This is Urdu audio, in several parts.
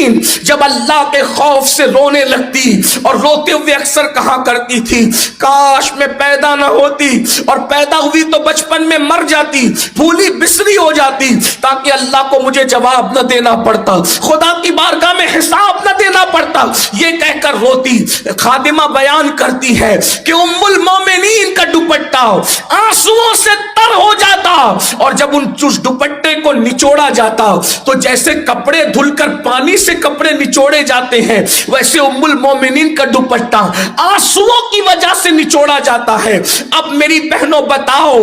المومنین جب اللہ کے خوف سے رونے لگتی اور روتے ہوئے اکثر کہا کرتی تھی کاش میں پیدا نہ ہوتی، اور پیدا ہوئی تو بچپن میں مر جاتی، بھولی بسری ہو جاتی، تاکہ اللہ کو مجھے جواب نہ دینا پڑتا، خدا کی بارگاہ میں حساب نہ دینا پڑتا، یہ کہہ کر روتی۔ خادمہ بیان کرتی ہے کہ ام المومنین کا دوپٹہ آنسوؤں سے تر ہو جاتا، اور جب ان چوش دوپٹے کو نچوڑا جاتا تو جیسے کپڑے دھل کر پانی سے کپڑے نچوڑے جاتے ہیں، ویسے ام المومنین کا دوپٹہ آنسوؤں کی وجہ سے نچوڑا جاتا ہے۔ اب میری بہنوں بتاؤ،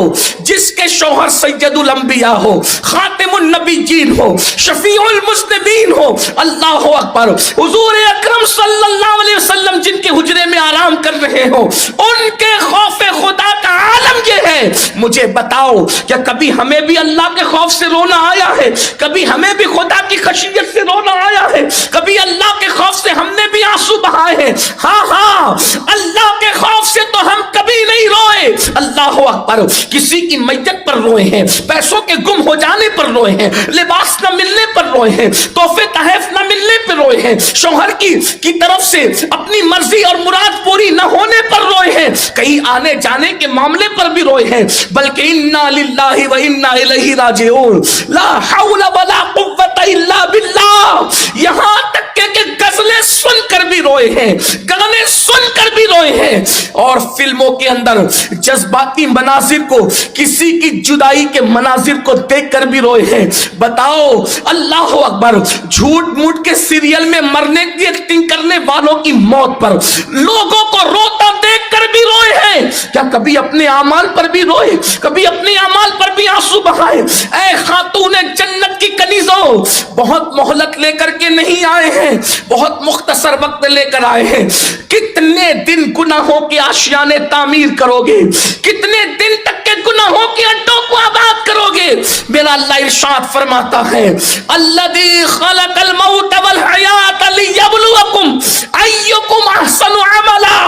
جس کے شوہر سید الانبیاء ہو، خاتم النبیین ہو، شفیع المذنبین ہو، اللہ اکبر، حضور اکرم صلی اللہ علیہ وسلم جن کے حجرے میں آرام کر رہے ہو، ان کے خوف خدا کا عالم یہ ہے، مجھے بتاؤ کیا کبھی ہمیں بھی اللہ کے خوف سے رونا آیا ہے؟ کبھی ہمیں بھی خدا کی خشیت سے رونا آیا ہے؟ کبھی اللہ کے خوف سے ہم نے بھی آنسو بہائے ہیں؟ ہاں، اللہ کے خوف سے تو ہم کبھی نہیں روئے۔ اللہ اکبر، کسی کی میت پر روئے ہیں، پیسوں کے گم ہو جانے پر روئے ہیں، لباس نہ ملنے پر روئے ہیں، تحفے تحائف نہ ملنے پر روئے ہیں، شوہر کی طرف سے اپنی مرضی اور مراد پوری نہ ہونے پر روئے ہیں، کہیں آنے جانے کے معاملے پر بھی روئے ہیں، بلکہ انا للہ و انا الیہ راجعون، لا حول ولا قوت الا باللہ، یہاں تک کہ غزلیں سن کر بھی روئے ہیں، گانے سن کر بھی روئے ہیں، اور فلموں کے اندر جذباتی مناظر کو، کسی کی جدائی کے مناظر کو دیکھ کر بھی روئے ہیں۔ بتاؤ، اللہ اکبر، جھوٹ موٹ کے سیریل میں مرنے کی ایکٹنگ کرنے والوں کی موت پر لوگوں کو روتا دیکھ کر بھی روئے ہیں، کیا کبھی اپنے اعمال پر بھی روئے؟ کبھی اپنے اعمال پر بھی آنسو بہائے؟ اے خاتون جنت کی کنیزوں، بہت مہلت لے کر کے نہیں آئے ہیں، بہت مختصر وقت لے کر آئے ہیں۔ کتنے دن گناہوں کے آشیانے تعمیر کرو گے؟ کتنے دن تک کے گناہوں کے اڈوں کو آباد کرو گے؟ میرا اللہ ارشاد فرماتا ہے الذی خلق الموت والحیات لیبلوکم ایکم احسن عملا،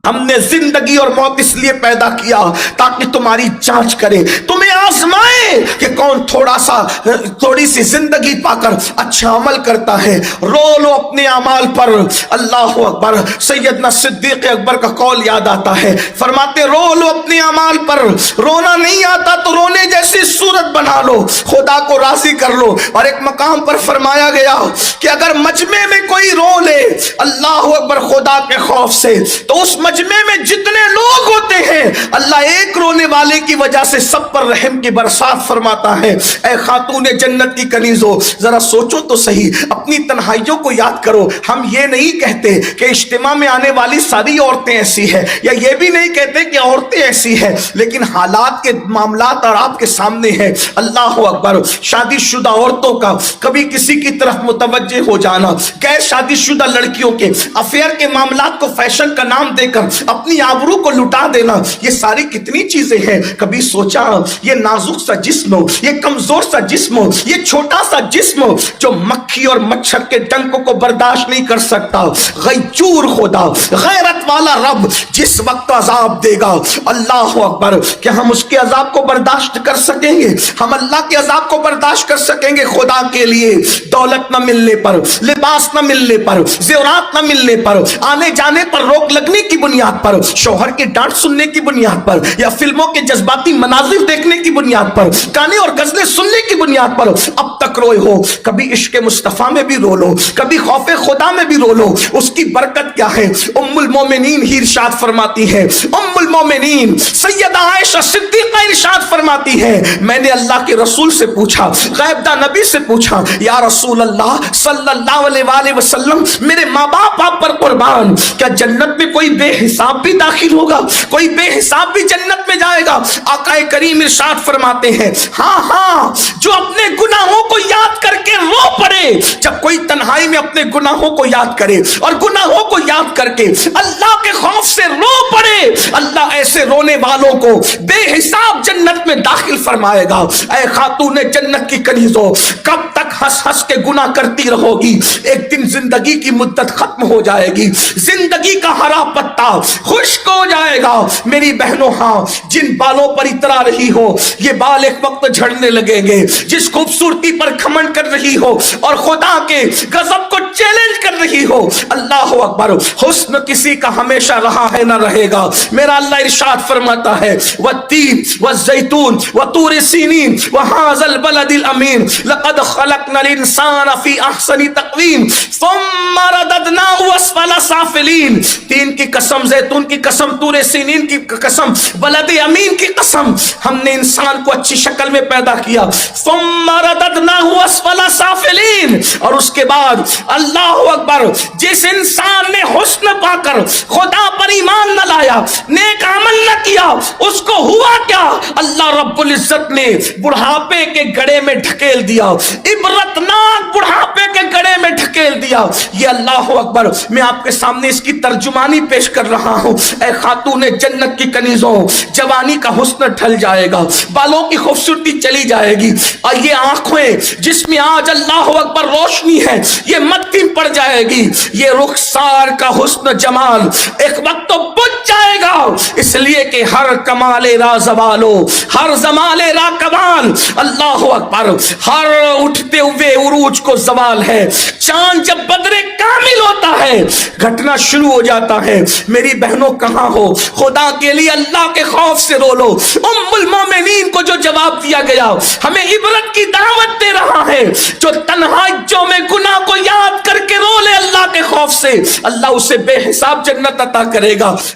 ہم نے زندگی اور موت اس لیے پیدا کیا تاکہ تمہاری جانچ کرے، تمہیں آزمائے کہ کون تھوڑی سی زندگی پا کر اچھا عمل کرتا ہے۔ رو لو اپنے اعمال پر۔ اللہ اکبر، سیدنا صدیق اکبر کا قول یاد آتا ہے، فرماتے رو لو اپنے اعمال پر، رونا نہیں آتا تو رونے جیسی صورت بنا لو، خدا کو راضی کر لو۔ اور ایک مقام پر فرمایا گیا کہ اگر مجمع میں کوئی رو لے اللہ اکبر خدا کے خوف سے، تو اس مجمع میں جتنے لوگ ہوتے ہیں اللہ ایک رونے والے کی وجہ سے سب پر رحم کی برسات فرماتا ہے۔ اے خاتون جنت کی کنیزوں، ذرا سوچو تو صحیح، اپنی تنہائیوں کو یاد کرو۔ ہم یہ نہیں کہتے کہ اجتماع میں آنے والی ساری عورتیں ایسی ہیں، یا یہ بھی نہیں کہتے کہ عورتیں ایسی ہیں، لیکن حالات کے معاملات اور آپ کے سامنے ہیں۔ اللہ اکبر، شادی شدہ عورتوں کا کبھی کسی کی طرف متوجہ ہو جانا، غیر شادی شدہ لڑکیوں کے افیئر کے معاملات کو فیشن کا نام دے کر اپنی آبرو کو لٹا دینا، یہ ساری کتنی چیزیں ہیں۔ کبھی سوچا یہ نازک سا جسم ہو، یہ کمزور سا جسم ہو، یہ چھوٹا سا جسم ہو جو مکھی اور مچھر کے ڈنک کو برداشت نہیں کر سکتا، غیور خدا، غیرت والا رب جس وقت عذاب دے گا اللہ اکبر، کہ ہم اس کے عذاب کو برداشت کر سکیں گے؟ ہم اللہ کے عذاب کو برداشت کر سکیں گے؟ خدا کے لیے دولت نہ ملنے پر، لباس نہ ملنے پر، زیورات نہ ملنے پر، آنے جانے پر روک لگنے کی بنیاد پر، شوہر کی ڈانٹ سننے کی بنیاد پر، یا فلموں کے جذباتی مناظر دیکھنے کی بنیاد پر، گانے اور غزلیں سننے کی بنیاد پر اب تک روئے ہو؟ کبھی عشق مصطفیٰ میں بھی رو لو، کبھی خوف خدا میں بھی رو لو۔ اس کی برکت کیا ہے؟ ام المومنین ہی ارشاد فرماتی ہے، ام المومنین سیدہ عائشہ صدیقہ ارشاد فرماتی ہے، میں نے اللہ کے رسول سے پوچھا، غیبدہ نبی سے پوچھا، یا رسول اللہ صلی اللہ علیہ وآلہ وسلم، میرے ماں باپ آپ پر قربان، کیا جنت میں کوئی بے حساب بھی داخل ہوگا؟ کوئی بے حساب بھی جنت میں جائے گا؟ آقا کریم ارشاد فرماتے ہیں ہاں، جو اپنے گناہوں کو یاد کر کے رو پڑے، جب کوئی تنہائی میں اپنے گناہوں کو یاد کرے اور گناہوں کو یاد کر کے اللہ کے خوف سے رو پڑے، اللہ ایسے رونے والوں کو بے حساب جنت میں داخل فرمائے گا۔ اے خاتون جنت کی کنیزوں، کب تک ہنس ہنس کے گناہ کرتی رہو گی؟ ایک دن زندگی کی مدت ختم ہو جائے گی، زندگی کا ہرا پتا خشک ہو جائے گا۔ میری بہنوں، ہاں، جن بالوں پر اترا رہی ہو یہ بال ایک وقت جھڑنے لگیں گے، جس خوبصورتی پر گھمنڈ کر رہی ہو اور اور خدا کے غضب کو چیلنج کر رہی ہو. اللہ اکبر. حسن کسی کا ہمیشہ رہا ہے نہ رہے گا. میرا اللہ ارشاد فرماتا ہے والتین والزیتون وطور سینین وہذا البلد الامین لقد خلقنا الانسان فی احسن تقویم ثم رددناه اسفل سافلین. تین کی قسم، زیتون کی قسم، طور سینین کی قسم، بلد امین کی قسم، ہم نے انسان کو اچھی شکل میں پیدا کیا. ثم رددناه اسفل سافلین. اور اس کے بعد اللہ اکبر، جس انسان نے حسن پا کر خدا پر ایمان نہ لایا، نیک عمل نہ کیا، اس کو ہوا کیا؟ اللہ رب العزت نے بڑھاپے کے گڑھے میں ڈھکیل دیا، عبرتناک بڑھاپے کے گڑھے میں ڈھکیل دیا. یہ اللہ اکبر، میں آپ کے سامنے اس کی ترجمانی پیش کر رہا ہوں. اے خاتون جنت کی کنیزوں، جوانی کا حسن ڈھل جائے گا، بالوں کی خوبصورتی چلی جائے گی، اور یہ آنکھیں جس میں آج اللہ اکبر روشنی ہے یہ مٹی پڑ جائے گی. یہ رخسار کا حسن جمال ایک وقت تو بجھ جائے گا، اس لیے کہ ہر کمال را زوالو، ہر زمال را کمال. اللہ اکبر. ہر اٹھتے ہوئے عروج کو زوال ہے. چاند جب بدر کامل ہوتا ہے گھٹنا شروع ہو جاتا ہے. میری بہنوں کہاں ہو؟ خدا کے لیے اللہ کے خوف سے رو لو. ام المومنین کو جو جواب دیا گیا ہمیں عبرت کی دعوت دے رہا ہے. جو تنہائیوں میں گناہ کو یاد کر کے رو لے اللہ کے خوف سے، اللہ اسے بے حساب جنت عطا کرے گا.